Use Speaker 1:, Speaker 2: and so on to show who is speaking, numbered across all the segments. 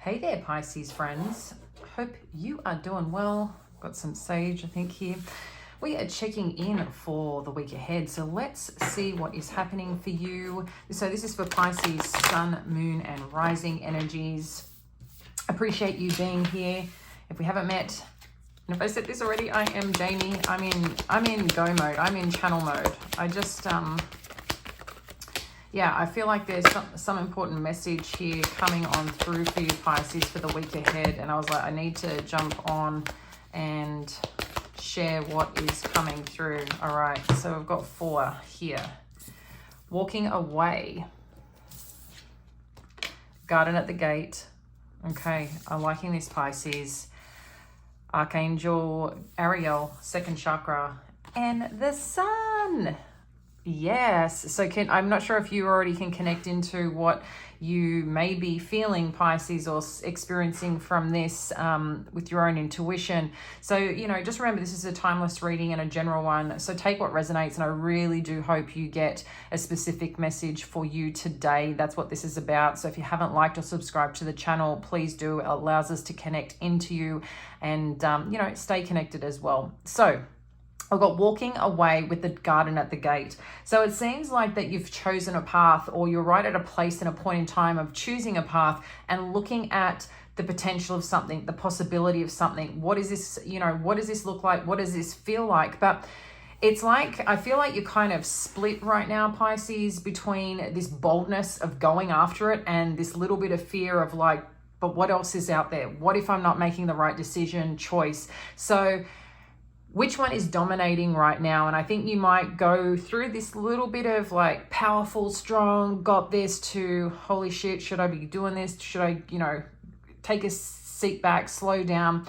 Speaker 1: Hey there, Pisces friends. Hope you are doing well. Got some sage, I think, here. We are checking in for the week ahead. So let's see what is happening for you. So this is for Pisces, Sun, Moon, and Rising energies. Appreciate you being here. If we haven't met, and if I said this already, I am Jamie. I'm in go mode. I'm in channel mode. I just yeah, I feel like there's some important message here coming on through for you, Pisces, for the week ahead. And I was like, I need to jump on and share what is coming through. All right, so I've got 4 here. Walking away. Garden at the gate. Okay, I'm liking this, Pisces. Archangel Ariel, 2nd chakra. And the sun. Yes, so I'm not sure if you already can connect into what you may be feeling, Pisces, or experiencing from this with your own intuition. So, you know, just remember this is a timeless reading and a general one. So take what resonates, and I really do hope you get a specific message for you today. That's what this is about. So if you haven't liked or subscribed to the channel, please do. It allows us to connect into you and, you know, stay connected as well. So I've got walking away with the garden at the gate. So it seems like that you've chosen a path, or you're right at a place and a point in time of choosing a path and looking at the potential of something, the possibility of something. What is this, you know, what does this look like? What does this feel like? But it's like, I feel like you're kind of split right now, Pisces, between this boldness of going after it and this little bit of fear of like, but what else is out there? What if I'm not making the right decision, choice? So which one is dominating right now? And I think you might go through this little bit of like powerful, strong, got this, to holy shit, should I be doing this? Should I, you know, take a seat back, slow down?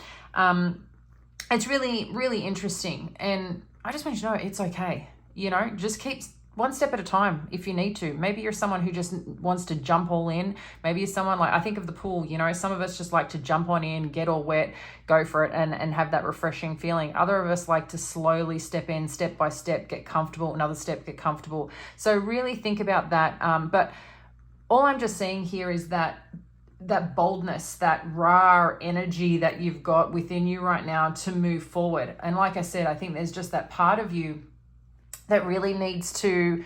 Speaker 1: It's really, really interesting. And I just want you to know it's okay. You know, just keep one step at a time if you need to. Maybe you're someone who just wants to jump all in. Maybe you're someone like, I think of the pool, you know, some of us just like to jump on in, get all wet, go for it, and have that refreshing feeling. Other of us like to slowly step in, step by step, get comfortable, another step, get comfortable. So really think about that. But all I'm just seeing here is that boldness, that raw energy that you've got within you right now to move forward. And like I said, I think there's just that part of you that really needs to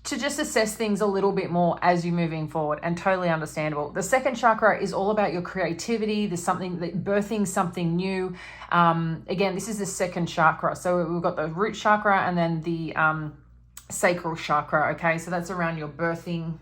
Speaker 1: just assess things a little bit more as you're moving forward, and totally understandable. The 2nd chakra is all about your creativity. There's something that birthing something new. Again, this is the 2nd chakra. So we've got the root chakra and then the sacral chakra. Okay, so that's around your birthing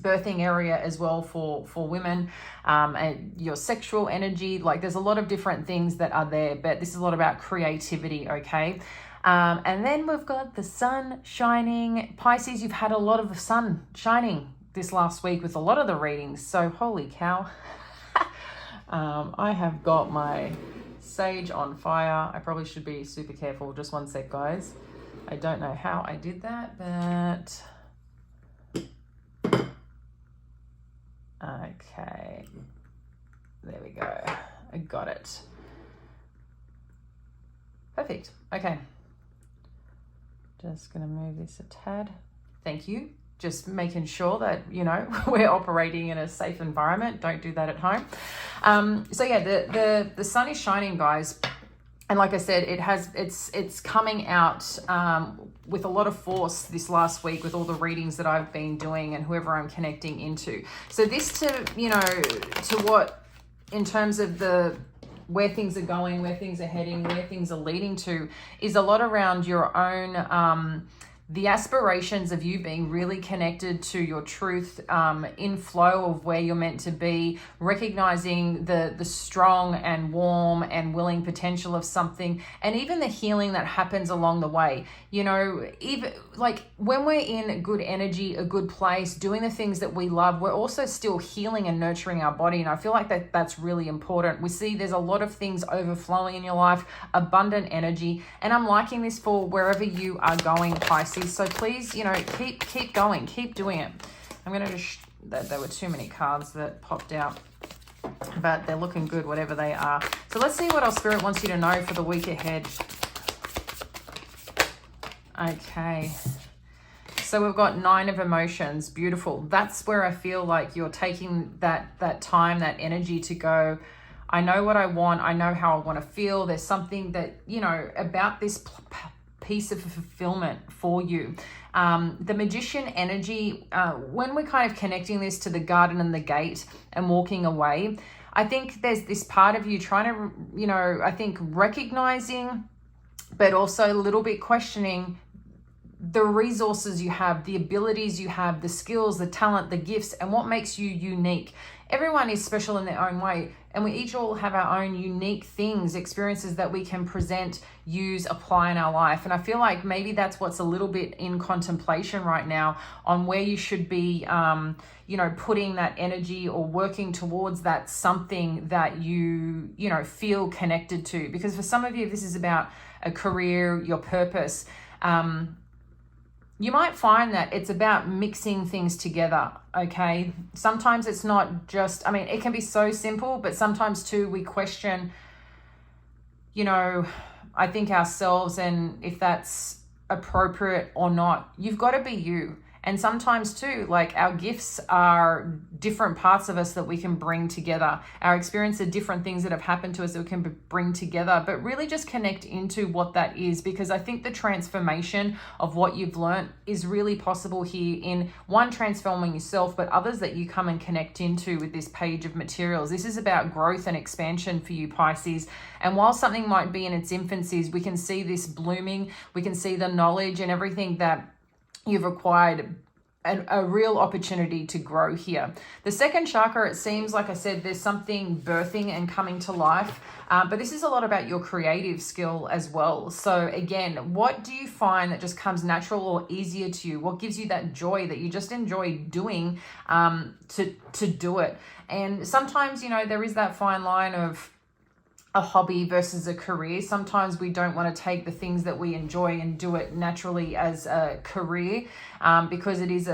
Speaker 1: area as well for women, and your sexual energy. Like there's a lot of different things that are there, but this is a lot about creativity. Okay. And then we've got the sun shining. Pisces, you've had a lot of the sun shining this last week with a lot of the readings. So holy cow. I have got my sage on fire. I probably should be super careful. Just one sec, guys. I don't know how I did that, but okay. There we go. I got it. Perfect. Okay. Just going to move this a tad. Thank you. Just making sure that, you know, we're operating in a safe environment. Don't do that at home. So yeah, the sun is shining, guys. And like I said, it's coming out with a lot of force this last week with all the readings that I've been doing and whoever I'm connecting into. So this to what, in terms of where things are going, where things are heading, where things are leading to, is a lot around your own, the aspirations of you being really connected to your truth, in flow of where you're meant to be, recognizing the strong and warm and willing potential of something, and even the healing that happens along the way. You know, even like when we're in good energy, a good place, doing the things that we love, we're also still healing and nurturing our body. And I feel like that's really important. We see there's a lot of things overflowing in your life, abundant energy, and I'm liking this for wherever you are going, Pisces. So please, you know, keep going, keep doing it. I'm going to just, there were too many cards that popped out, but they're looking good, whatever they are. So let's see what our Spirit wants you to know for the week ahead. Okay. So we've got 9 of emotions. Beautiful. That's where I feel like you're taking that time, that energy to go, I know what I want. I know how I want to feel. There's something that, you know, about this piece of fulfillment for you. The magician energy, when we're kind of connecting this to the garden and the gate and walking away, I think there's this part of you trying to, you know, I think recognizing, but also a little bit questioning the resources you have, the abilities you have, the skills, the talent, the gifts, and what makes you unique. Everyone is special in their own way, and we each all have our own unique things, experiences that we can present, use, apply in our life. And I feel like maybe that's what's a little bit in contemplation right now on where you should be, you know, putting that energy or working towards that something that you know, feel connected to. Because for some of you, this is about a career, your purpose. You might find that it's about mixing things together, okay? Sometimes it's not just, I mean, it can be so simple, but sometimes too, we question, you know, I think ourselves and if that's appropriate or not. You've got to be you. And sometimes too, like our gifts are different parts of us that we can bring together. Our experience are different things that have happened to us that we can bring together, but really just connect into what that is, because I think the transformation of what you've learned is really possible here in one, transforming yourself, but others that you come and connect into with this page of materials. This is about growth and expansion for you, Pisces. And while something might be in its infancies, we can see this blooming. We can see the knowledge and everything that you've acquired, a real opportunity to grow here. The second chakra, it seems like I said, there's something birthing and coming to life, but this is a lot about your creative skill as well. So again, what do you find that just comes natural or easier to you? What gives you that joy that you just enjoy doing to do it? And sometimes, you know, there is that fine line of a hobby versus a career. Sometimes we don't want to take the things that we enjoy and do it naturally as a career, because it's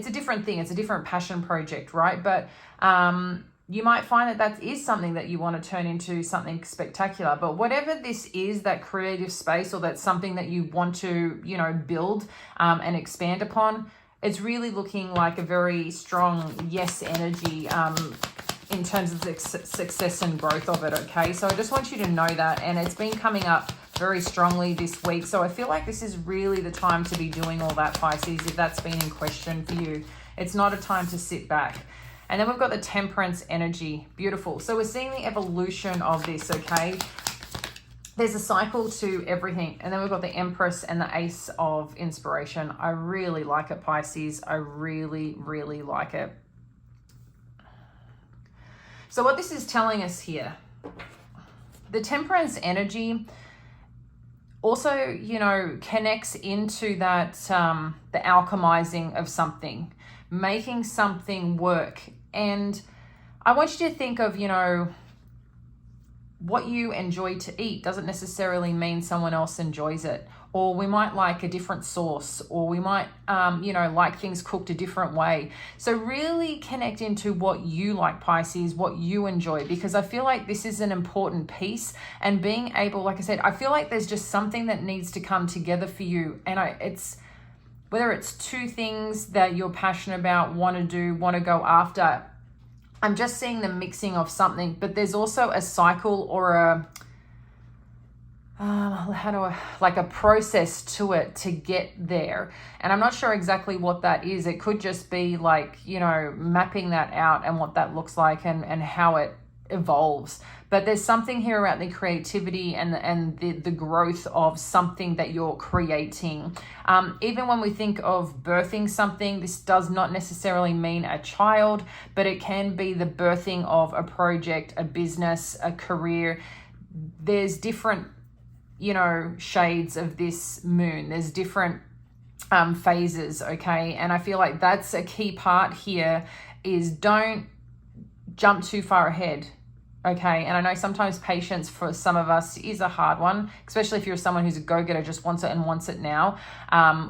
Speaker 1: a different thing. It's a different passion project, right? But you might find that is something that you want to turn into something spectacular. But whatever this is, that creative space, or that's something that you want to, you know, build and expand upon, it's really looking like a very strong yes energy in terms of the success and growth of it, okay? So I just want you to know that, and it's been coming up very strongly this week. So I feel like this is really the time to be doing all that, Pisces, if that's been in question for you. It's not a time to sit back. And then we've got the temperance energy. Beautiful. So we're seeing the evolution of this, okay? There's a cycle to everything. And then we've got the Empress and the Ace of Inspiration. I really like it, Pisces. I really, really like it. So what this is telling us here, the temperance energy also, you know, connects into that, the alchemizing of something, making something work. And I want you to think of, you know, what you enjoy to eat doesn't necessarily mean someone else enjoys it. Or we might like a different sauce, or we might, you know, like things cooked a different way. So really connect into what you like, Pisces, what you enjoy, because I feel like this is an important piece. And being able, like I said, I feel like there's just something that needs to come together for you. And it's whether it's two things that you're passionate about, want to do, want to go after. I'm just seeing the mixing of something, but there's also a cycle or a like a process to it to get there. And I'm not sure exactly what that is. It could just be like, you know, mapping that out and what that looks like and how it evolves. But there's something here about the creativity and the growth of something that you're creating. Even when we think of birthing something, this does not necessarily mean a child, but it can be the birthing of a project, a business, a career. There's different, you know, shades of this moon. There's different phases, okay? And I feel like that's a key part here, is don't jump too far ahead, okay? And I know sometimes patience for some of us is a hard one, especially if you're someone who's a go-getter, just wants it and wants it now,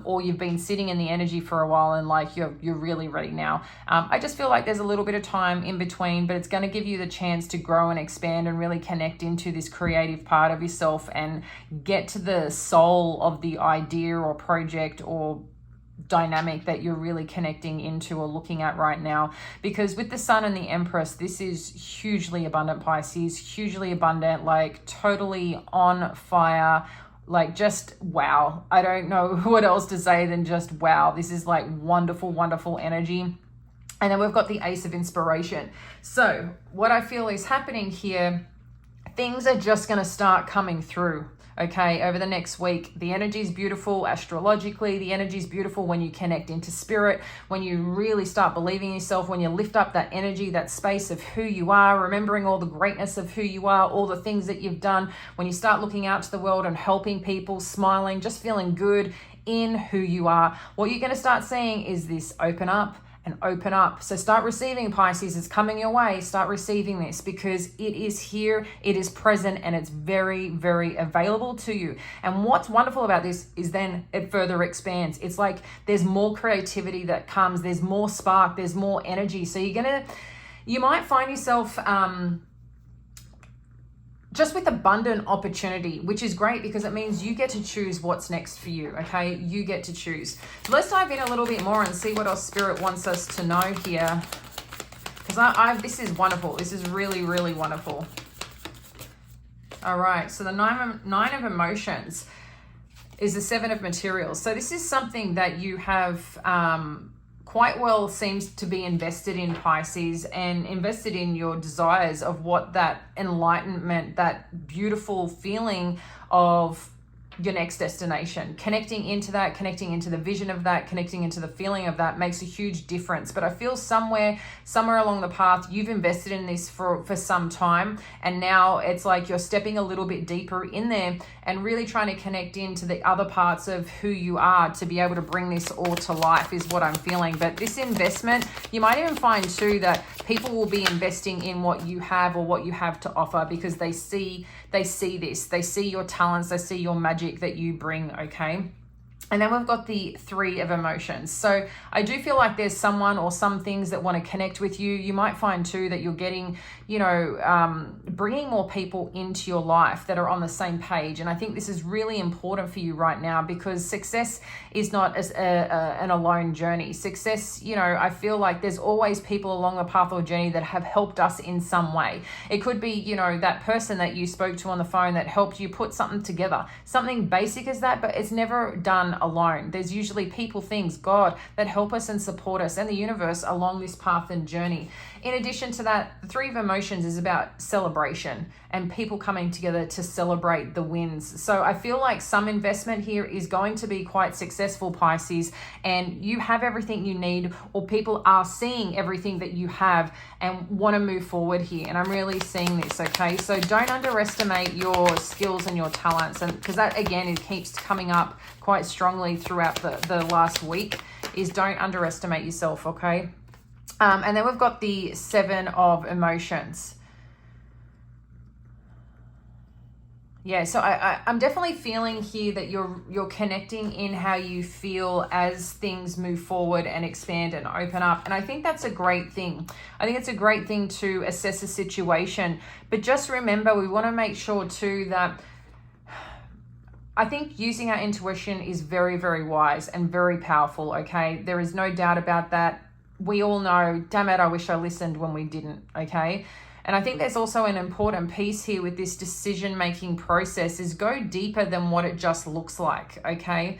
Speaker 1: or you've been sitting in the energy for a while and like you're really ready now. I just feel like there's a little bit of time in between, but it's going to give you the chance to grow and expand and really connect into this creative part of yourself and get to the soul of the idea or project or dynamic that you're really connecting into or looking at right now. Because with the Sun and the Empress, this is hugely abundant, Pisces, hugely abundant, like totally on fire, like just wow. I don't know what else to say than just wow. This is like wonderful, wonderful energy. And then we've got the Ace of Inspiration. So what I feel is happening here, things are just going to start coming through. Okay, over the next week, the energy is beautiful astrologically. The energy is beautiful when you connect into spirit, when you really start believing in yourself, when you lift up that energy, that space of who you are, remembering all the greatness of who you are, all the things that you've done. When you start looking out to the world and helping people, smiling, just feeling good in who you are, what you're going to start seeing is this open up and open up. So start receiving, Pisces. It's coming your way. Start receiving this because it is here, it is present, and it's very, very available to you. And what's wonderful about this is then it further expands. It's like there's more creativity that comes, there's more spark, there's more energy. So you might find yourself just with abundant opportunity, which is great because it means you get to choose what's next for you, okay? You get to choose. So let's dive in a little bit more and see what else Spirit wants us to know here. Because this is wonderful. This is really, really wonderful. All right, so the nine of emotions is the Seven of materials. So this is something that you have quite well seems to be invested in, Pisces, and invested in your desires of what that enlightenment, that beautiful feeling of your next destination, connecting into the vision of that, connecting into the feeling of that makes a huge difference. But I feel somewhere along the path, you've invested in this for some time, and now it's like you're stepping a little bit deeper in there and really trying to connect into the other parts of who you are to be able to bring this all to life is what I'm feeling. But this investment, you might even find too that people will be investing in what you have or what you have to offer because they see this, they see your talents, they see your magic that you bring, okay? And then we've got the Three of emotions. So I do feel like there's someone or some things that want to connect with you. You might find too that you're getting, bringing more people into your life that are on the same page. And I think this is really important for you right now because success is not an alone journey. Success, I feel like there's always people along the path or journey that have helped us in some way. It could be, that person that you spoke to on the phone that helped you put something together, something basic as that, but it's never done alone. There's usually people, things, God, that help us and support us and the universe along this path and journey. In addition to that, the Three of emotions is about celebration and people coming together to celebrate the wins. So I feel like some investment here is going to be quite successful, Pisces, and you have everything you need, or people are seeing everything that you have and want to move forward here. And I'm really seeing this, okay? So don't underestimate your skills and your talents, and because that, again, it keeps coming up quite strongly throughout the last week, is don't underestimate yourself, okay? And then we've got the Seven of emotions. Yeah, so I'm definitely feeling here that you're connecting in how you feel as things move forward and expand and open up. And I think that's a great thing. I think it's a great thing to assess a situation. But just remember, we want to make sure too that I think using our intuition is very, very wise and very powerful, okay? There is no doubt about that. We all know, damn it, I wish I listened when we didn't, okay? And I think there's also an important piece here with this decision-making process is go deeper than what it just looks like, okay?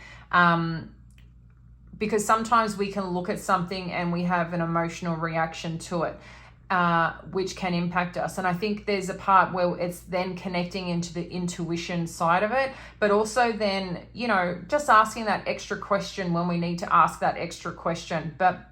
Speaker 1: Because sometimes we can look at something and we have an emotional reaction to it, which can impact us. And I think there's a part where it's then connecting into the intuition side of it, but also then, just asking that extra question when we need to ask that extra question. But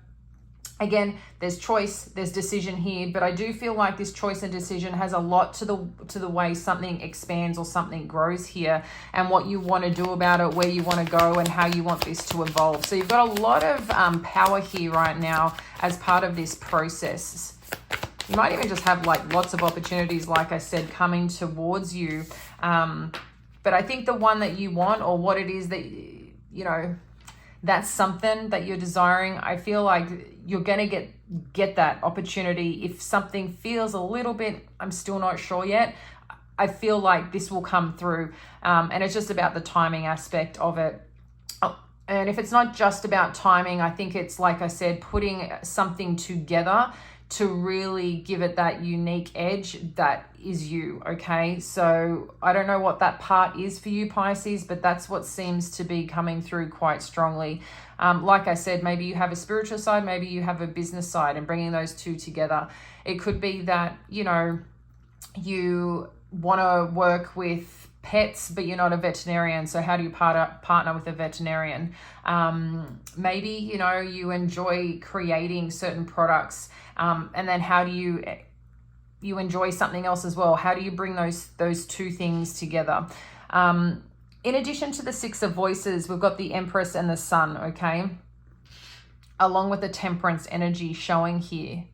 Speaker 1: again, there's choice, there's decision here, but I do feel like this choice and decision has a lot to the way something expands or something grows here, and what you want to do about it, where you want to go, and how you want this to evolve. So you've got a lot of power here right now as part of this process. You might even just have like lots of opportunities, like I said, coming towards you. But I think the one that you want, or what it is that, that's something that you're desiring, I feel like you're going to get that opportunity. If something feels a little bit, I'm still not sure yet, I feel like this will come through. And it's just about the timing aspect of it. Oh, And if it's not just about timing, I think it's, like I said, putting something together to really give it that unique edge that is you, okay? So I don't know what that part is for you, Pisces, but that's what seems to be coming through quite strongly. Like I said, maybe you have a spiritual side, maybe you have a business side, and bringing those two together. It could be that, you know, you want to work with pets, but you're not a veterinarian. So how do you partner with a veterinarian? Maybe, you know, you enjoy creating certain products, and then how do you enjoy something else as well? How do you bring those two things together? In addition to the Six of Voices, we've got the Empress and the Sun, okay? Along with the Temperance energy showing here.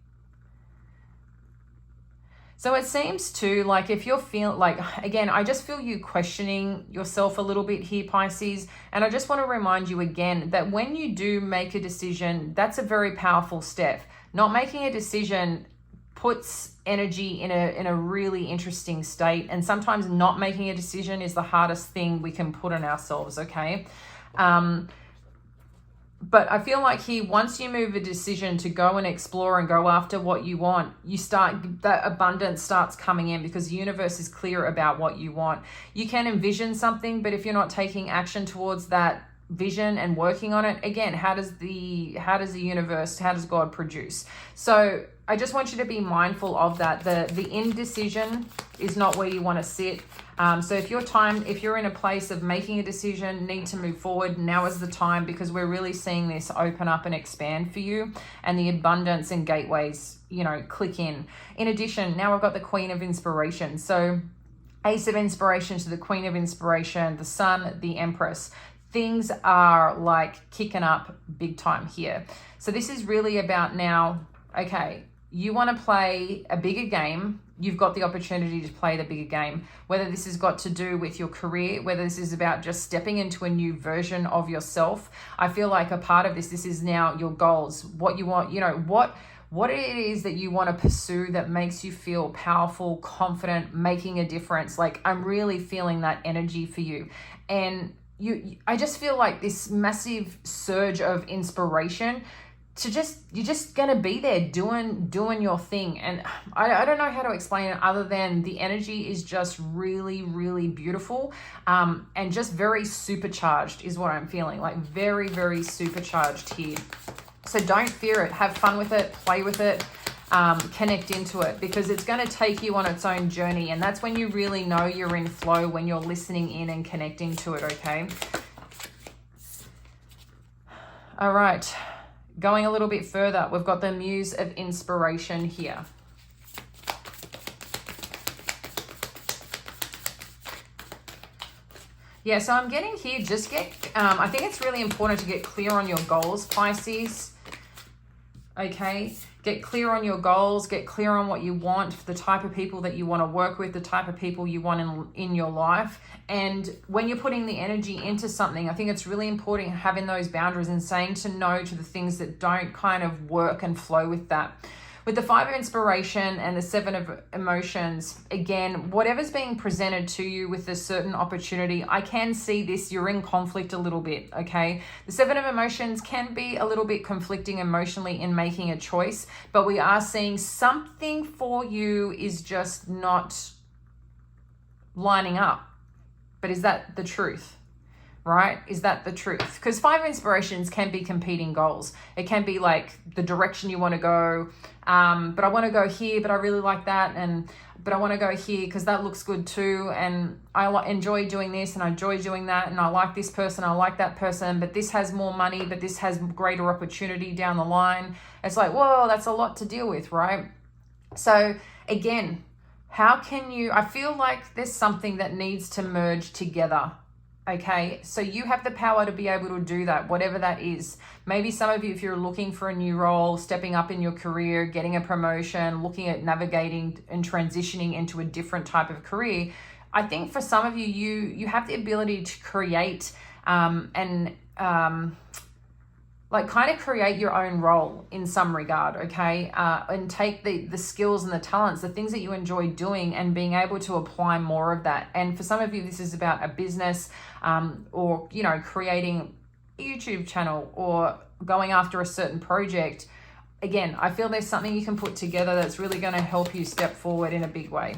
Speaker 1: So it seems too, like if you're feeling like, again, I just feel you questioning yourself a little bit here, Pisces. And I just want to remind you again that when you do make a decision, that's a very powerful step. Not making a decision puts energy in a really interesting state. And sometimes not making a decision is the hardest thing we can put on ourselves, okay? But I feel like here, once you move a decision to go and explore and go after what you want, that abundance starts coming in because the universe is clear about what you want. You can envision something, but if you're not taking action towards that vision and working on it, again, how does God produce? So I just want you to be mindful of that. The indecision is not where you want to sit. So if you're in a place of making a decision, need to move forward, now is the time, because we're really seeing this open up and expand for you, and the abundance and gateways, you know, click in. In addition, now I've got the Queen of Inspiration. So Ace of Inspiration to the Queen of Inspiration, the Sun, the Empress. Things are like kicking up big time here. So this is really about now, okay, you want to play a bigger game. You've got the opportunity to play the bigger game, whether this has got to do with your career, whether this is about just stepping into a new version of yourself. I feel like a part of this is now your goals, what you want, you know, what it is that you want to pursue that makes you feel powerful, confident, making a difference. Like, I'm really feeling that energy for you. And I just feel like this massive surge of inspiration you're just going to be there doing your thing. And I don't know how to explain it other than the energy is just really, really beautiful, and just very supercharged is what I'm feeling, like very, very supercharged here. So don't fear it. Have fun with it, play with it, connect into it, because it's going to take you on its own journey. And that's when you really know you're in flow, when you're listening in and connecting to it, okay? All right. Going a little bit further, we've got the Muse of Inspiration here. Yeah, so I'm getting here, I think it's really important to get clear on your goals, Pisces. Okay, get clear on your goals, get clear on what you want, the type of people that you want to work with, the type of people you want in your life. And when you're putting the energy into something, I think it's really important having those boundaries and saying to no to the things that don't kind of work and flow with that. With the Five of Inspiration and the Seven of Emotions, again, whatever's being presented to you with a certain opportunity, I can see this, you're in conflict a little bit, okay? The Seven of Emotions can be a little bit conflicting emotionally in making a choice, but we are seeing something for you is just not lining up. But is that the truth? Right? Is that the truth? Because Five of Inspirations can be competing goals. It can be like the direction you want to go, but I want to go here, but I really like that, but I want to go here because that looks good too, and I enjoy doing this and I enjoy doing that, and I like this person, I like that person, but this has more money, but this has greater opportunity down the line. It's like, whoa, that's a lot to deal with, right? So again, how can you, I feel like there's something that needs to merge together. Okay, so you have the power to be able to do that, whatever that is. Maybe some of you, if you're looking for a new role, stepping up in your career, getting a promotion, looking at navigating and transitioning into a different type of career, I think for some of you, you have the ability to create like kind of create your own role in some regard, okay? And take the skills and the talents, the things that you enjoy doing, and being able to apply more of that. And for some of you, this is about a business, or, you know, creating YouTube channel or going after a certain project, again, I feel there's something you can put together that's really going to help you step forward in a big way.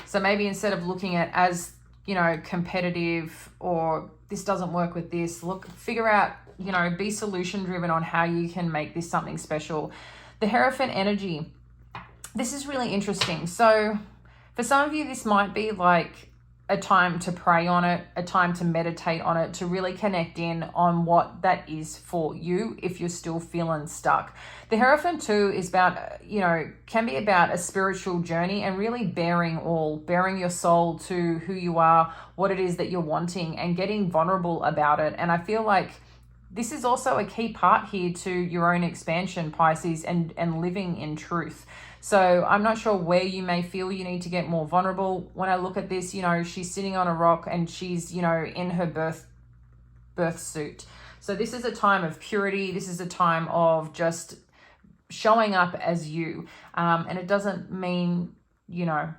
Speaker 1: So maybe instead of looking at as, you know, competitive or this doesn't work with this, figure out, you know, be solution driven on how you can make this something special. The Hierophant energy, this is really interesting. So for some of you, this might be like a time to pray on it, a time to meditate on it, to really connect in on what that is for you if you're still feeling stuck. The Hierophant too is about, you know, can be about a spiritual journey and really bearing your soul to who you are, what it is that you're wanting, and getting vulnerable about it. And I feel like this is also a key part here to your own expansion, Pisces, and living in truth. So I'm not sure where you may feel you need to get more vulnerable. When I look at this, you know, she's sitting on a rock and she's, you know, in her birth suit. So this is a time of purity. This is a time of just showing up as you. And it doesn't mean, you know,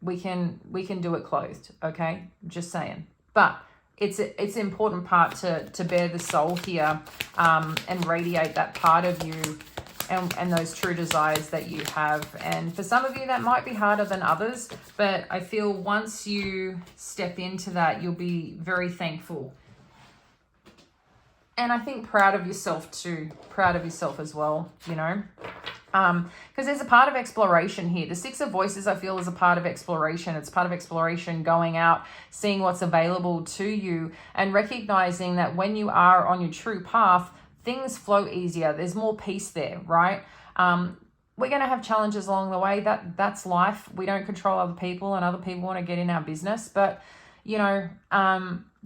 Speaker 1: we can do it clothed, okay? Just saying. But it's an important part to bear the soul here, and radiate that part of you and those true desires that you have. And for some of you, that might be harder than others, but I feel once you step into that, you'll be very thankful. And I think proud of yourself too, proud of yourself as well, you know, because there's a part of exploration here. The Six of Voices, I feel, is a part of exploration. It's part of exploration, going out, seeing what's available to you, and recognizing that when you are on your true path, things flow easier. There's more peace there, right? We're going to have challenges along the way. That's life. We don't control other people, and other people want to get in our business. But, you know,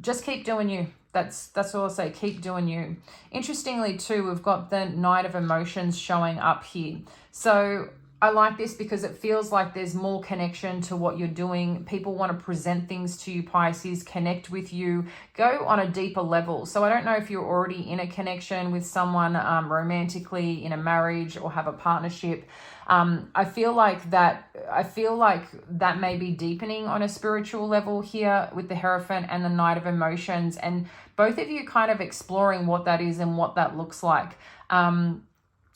Speaker 1: just keep doing you. That's all I'll say. Keep doing you. Interestingly, too, we've got the Knight of Emotions showing up here. So I like this because it feels like there's more connection to what you're doing. People want to present things to you, Pisces, connect with you, go on a deeper level. So I don't know if you're already in a connection with someone romantically, in a marriage, or have a partnership. I feel like that may be deepening on a spiritual level here with the Hierophant and the Knight of Emotions, and both of you kind of exploring what that is and what that looks like.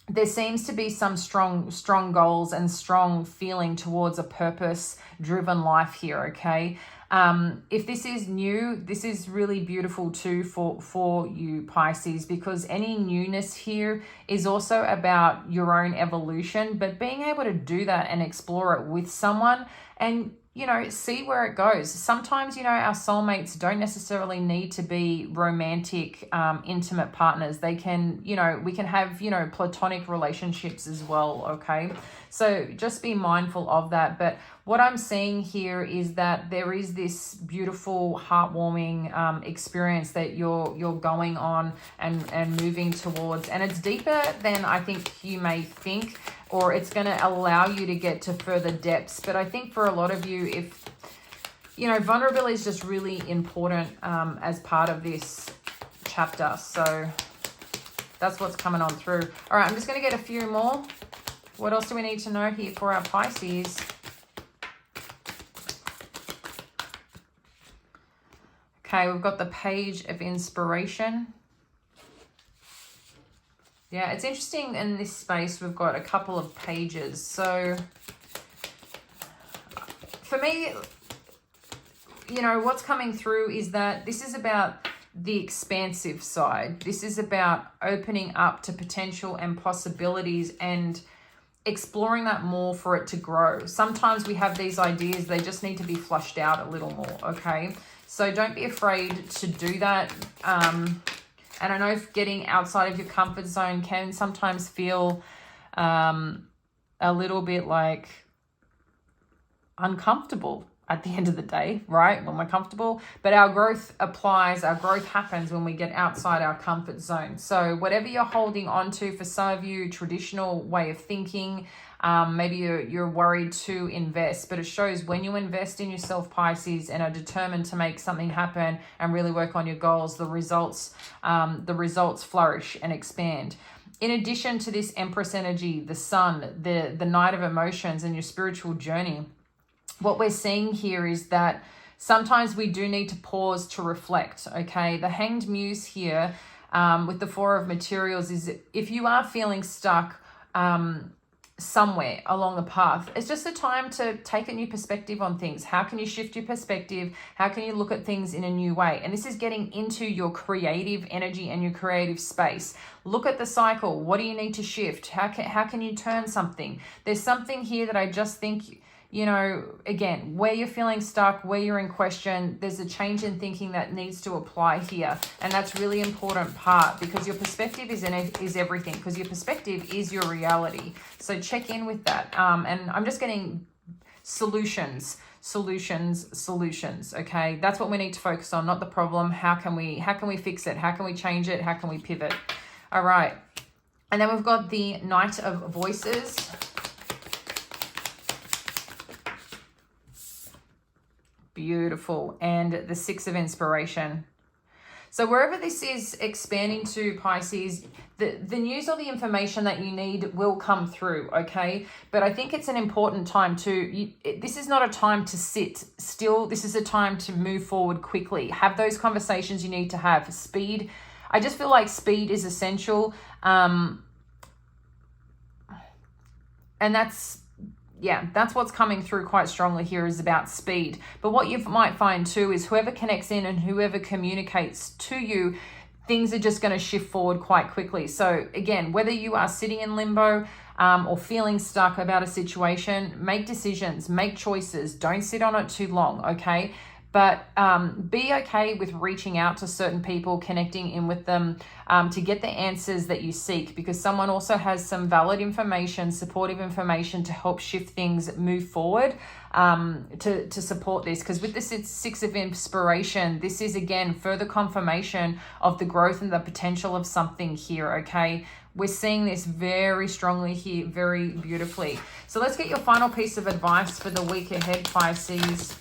Speaker 1: There seems to be some strong goals and strong feeling towards a purpose-driven life here, okay? If this is new, this is really beautiful too for you, Pisces, because any newness here is also about your own evolution, but being able to do that and explore it with someone and, you know, see where it goes. Sometimes, you know, our soulmates don't necessarily need to be romantic, intimate partners. They can, you know, we can have, you know, platonic relationships as well, okay? So just be mindful of that. But what I'm seeing here is that there is this beautiful, heartwarming experience that you're going on and moving towards. And it's deeper than I think you may think, or it's going to allow you to get to further depths. But I think for a lot of you, if, you know, vulnerability is just really important as part of this chapter. So that's what's coming on through. All right, I'm just going to get a few more. What else do we need to know here for our Pisces? Okay, we've got the Page of Inspiration. Yeah, it's interesting in this space, we've got a couple of pages. So for me, you know, what's coming through is that this is about the expansive side. This is about opening up to potential and possibilities and exploring that more for it to grow. Sometimes we have these ideas, they just need to be flushed out a little more, okay? So don't be afraid to do that. And I know getting outside of your comfort zone can sometimes feel a little bit like uncomfortable at the end of the day, right? When we're comfortable, but our growth happens when we get outside our comfort zone. So whatever you're holding on to, for some of you, traditional way of thinking, maybe you're worried to invest, but it shows when you invest in yourself, Pisces, and are determined to make something happen and really work on your goals, the results flourish and expand. In addition to this Empress energy, the Sun, the Knight of Emotions, and your spiritual journey, what we're seeing here is that sometimes we do need to pause to reflect, okay? The Hanged Muse here with the Four of Materials is if you are feeling stuck somewhere along the path, it's just a time to take a new perspective on things. How can you shift your perspective? How can you look at things in a new way? And this is getting into your creative energy and your creative space. Look at the cycle. What do you need to shift? How can you turn something? There's something here that I just think, you know, again, where you're feeling stuck, where you're in question, there's a change in thinking that needs to apply here. And that's really important part, because your perspective is everything, because your perspective is your reality. So check in with that. And I'm just getting solutions, okay? That's what we need to focus on, not the problem. How can we fix it? How can we change it? How can we pivot? All right. And then we've got the Knight of Voices. Beautiful. And the Six of Inspiration. So wherever this is expanding to, Pisces, the news or the information that you need will come through, okay? But I think it's an important time this is not a time to sit still. This is a time to move forward quickly. Have those conversations you need to have. Speed. I just feel like speed is essential. And that's what's coming through quite strongly here, is about speed. But what you might find too is whoever connects in and whoever communicates to you, things are just going to shift forward quite quickly. So again, whether you are sitting in limbo or feeling stuck about a situation, make decisions, make choices. Don't sit on it too long, okay? But be okay with reaching out to certain people, connecting in with them to get the answers that you seek, because someone also has some valid information, supportive information to help shift things, move forward, to support this. Because with the Six of Inspiration, this is, again, further confirmation of the growth and the potential of something here, okay? We're seeing this very strongly here, very beautifully. So let's get your final piece of advice for the week ahead, Pisces.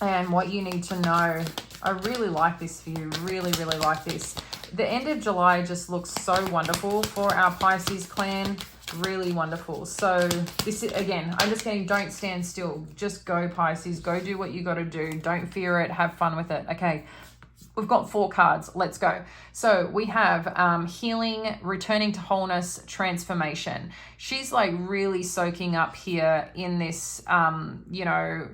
Speaker 1: And what you need to know. I really like this for you. Really, really like this. The end of July just looks so wonderful for our Pisces clan. Really wonderful. So this is, again, I'm just getting, don't stand still. Just go, Pisces. Go do what you got to do. Don't fear it. Have fun with it. Okay. We've got 4 cards. Let's go. So we have healing, returning to wholeness, transformation. She's like really soaking up here in this, you know,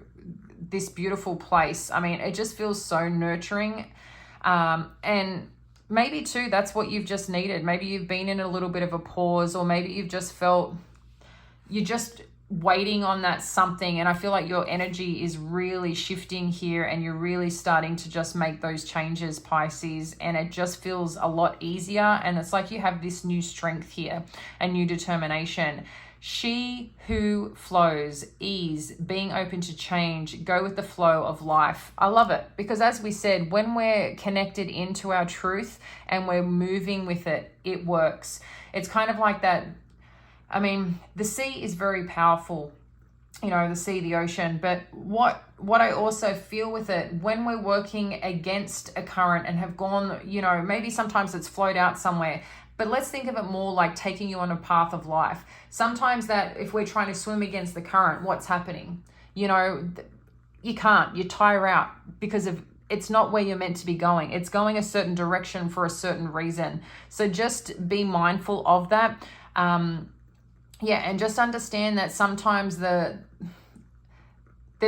Speaker 1: this beautiful place. I mean, it just feels so nurturing. And maybe too, that's what you've just needed. Maybe you've been in a little bit of a pause, or maybe you've just felt you're just waiting on that something. And I feel like your energy is really shifting here, and you're really starting to just make those changes, Pisces. And it just feels a lot easier. And it's like you have this new strength here, a new determination. She who flows, ease, being open to change, go with the flow of life. I love it, because as we said, when we're connected into our truth and we're moving with it, it works. It's kind of like that. I mean, the sea is very powerful, you know, the sea, the ocean. But what I also feel with it, when we're working against a current and have gone, you know, maybe sometimes it's flowed out somewhere. But let's think of it more like taking you on a path of life. Sometimes that if we're trying to swim against the current, what's happening? You know, you can't. You tire out because of it's not where you're meant to be going. It's going a certain direction for a certain reason. So just be mindful of that. And just understand that sometimes there's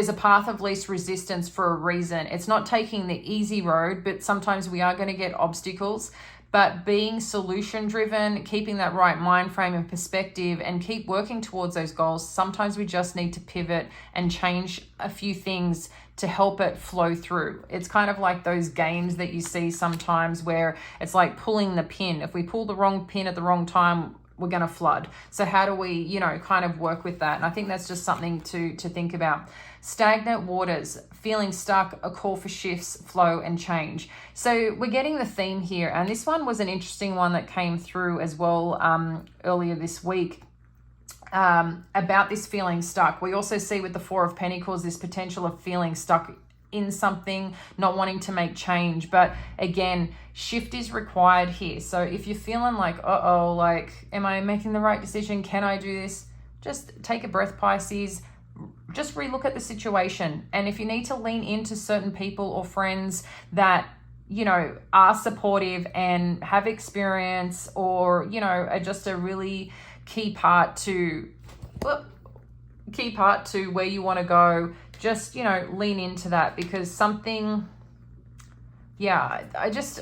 Speaker 1: a path of least resistance for a reason. It's not taking the easy road, but sometimes we are going to get obstacles. But being solution driven, keeping that right mind frame and perspective, and keep working towards those goals. Sometimes we just need to pivot and change a few things to help it flow through. It's kind of like those games that you see sometimes where it's like pulling the pin. If we pull the wrong pin at the wrong time, we're going to flood. So how do we, you know, kind of work with that? And I think that's just something to think about. Stagnant waters, feeling stuck, a call for shifts, flow, and change. So we're getting the theme here. And this one was an interesting one that came through as well earlier this week. About this feeling stuck. We also see with the Four of Pentacles this potential of feeling stuck in something, not wanting to make change. But again, shift is required here. So if you're feeling like, like, am I making the right decision? Can I do this? Just take a breath, Pisces. just relook at the situation. And if you need to lean into certain people or friends that, you know, are supportive and have experience, or, you know, are just a really key part to where you want to go, just, you know, lean into that, because something, yeah, I just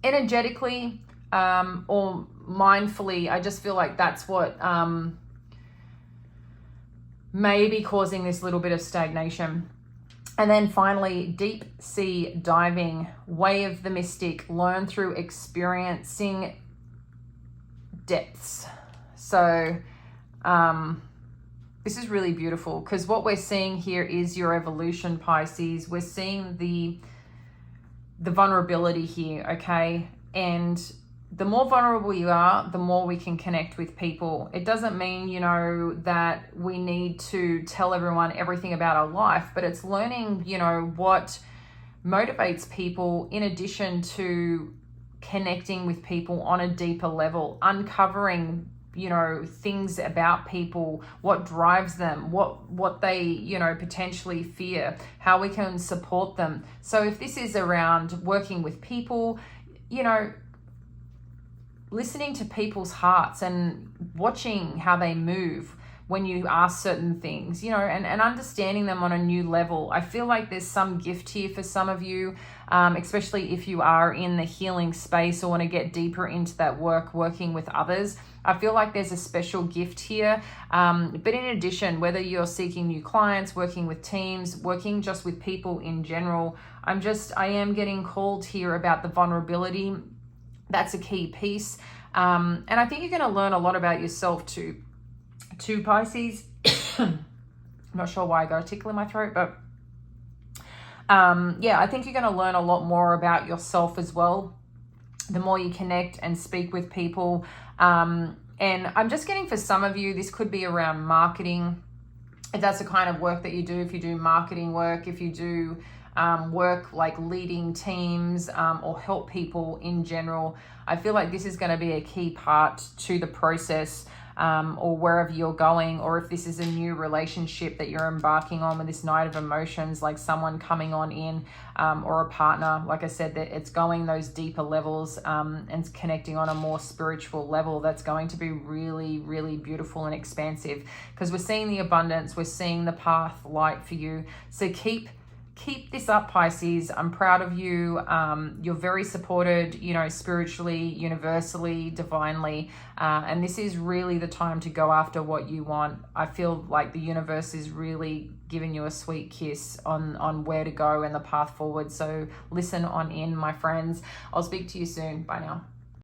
Speaker 1: energetically or mindfully, I just feel like that's what may be causing this little bit of stagnation. And then finally, deep sea diving, way of the mystic, learn through experiencing depths. So this is really beautiful, because what we're seeing here is your evolution, Pisces. We're seeing the vulnerability here, okay? And the more vulnerable you are, the more we can connect with people. It doesn't mean, you know, that we need to tell everyone everything about our life, but it's learning, you know, what motivates people, in addition to connecting with people on a deeper level, uncovering, you know, things about people, what drives them, what they, you know, potentially fear, how we can support them. So if this is around working with people, you know, listening to people's hearts and watching how they move when you ask certain things, you know, and understanding them on a new level. I feel like there's some gift here for some of you, especially if you are in the healing space or want to get deeper into that working with others. I feel like there's a special gift here. But in addition, whether you're seeking new clients, working with teams, working just with people in general, I am getting called here about the vulnerability. That's a key piece. And I think you're going to learn a lot about yourself too, Pisces. I'm not sure why I got a tickle in my throat, but yeah, I think you're going to learn a lot more about yourself as well, the more you connect and speak with people. And I'm just getting, for some of you, this could be around marketing. If that's the kind of work that you do, if you do marketing work, if you do work like leading teams or help people in general, I feel like this is going to be a key part to the process, or wherever you're going, or if this is a new relationship that you're embarking on with this Knight of Emotions, like someone coming on in, or a partner. Like I said, that it's going those deeper levels and connecting on a more spiritual level. That's going to be really, really beautiful and expansive, because we're seeing the abundance, we're seeing the path light for you. So keep this up, Pisces. I'm proud of you. You're very supported, you know, spiritually, universally, divinely. And this is really the time to go after what you want. I feel like the universe is really giving you a sweet kiss on where to go and the path forward. So listen on in, my friends. I'll speak to you soon. Bye now.